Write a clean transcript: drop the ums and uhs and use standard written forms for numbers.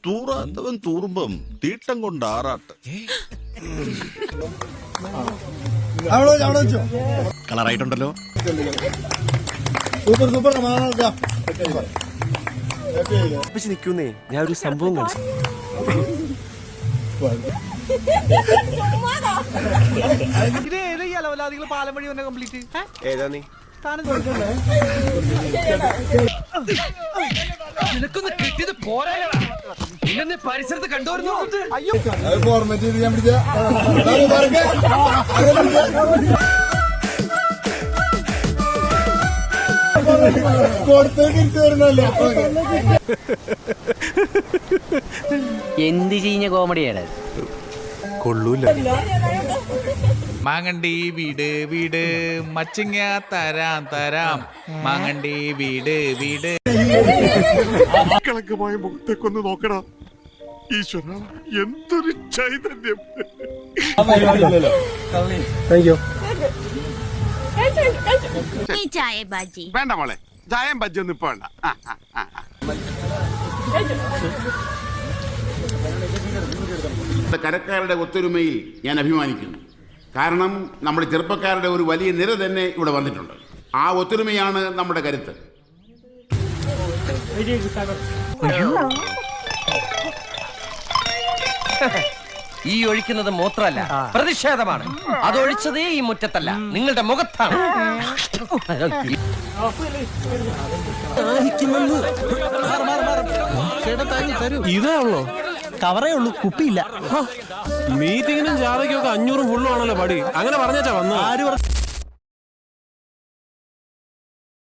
തൂറാത്തവൻ തൂറുമ്പം തീട്ടം കൊണ്ട് ആറാട്ട്. കളറായിട്ടുണ്ടല്ലോ. Super super നിൽക്കുന്നേ. ഞാൻ ഒരു സംഭവം കാണിച്ചു. പാലം വഴി തന്നെ കംപ്ലീറ്റ് ഏതാ നീ? നിനക്കൊന്ന് കിട്ടിയത് പോരാ. പരിസരത്ത് കണ്ടുവരുന്നു. എന്ത് ചീഞ്ഞ കോമഡിയാണ് കൊള്ളൂല. മാങ്ങണ്ടി വീട് വീട് മച്ചിങ്ങ തരാം തരാം. മാങ്ങണ്ടി വീട് വീട്. കളങ്കമായ മുഖത്തേക്കൊന്ന് നോക്കടാ ഈശ്വര, എന്തൊരു ചൈതന്യം. ചായ ബാജി വേണ്ട മോളെ, ചായം ബജ്ജൊന്നും ഇപ്പൊ വേണ്ട. കരക്കാരുടെ ഒത്തൊരുമയിൽ ഞാൻ അഭിമാനിക്കുന്നു. കാരണം നമ്മുടെ ചെറുപ്പക്കാരുടെ ഒരു വലിയ നിര തന്നെ ഇവിടെ വന്നിട്ടുണ്ട്. ആ ഒത്തൊരുമയാണ് നമ്മുടെ കരുത്ത്. ഈ ഒഴിക്കുന്നത് മൂത്രമല്ല, പ്രതിഷേധമാണ്. അതൊഴിച്ചതേ ഈ മുറ്റത്തല്ല, നിങ്ങളുടെ മുഖത്താണ്. ഇതാണല്ലോ കവറേ ഉള്ളൂ, കുപ്പിയില്ല. മീറ്റിങ്ങിനും ജാഥയ്ക്കും ഒക്കെ 500 ഫുള്ളും ആണല്ലോ പടി. അങ്ങനെ പറഞ്ഞാ വന്നു. ആര് പറഞ്ഞു?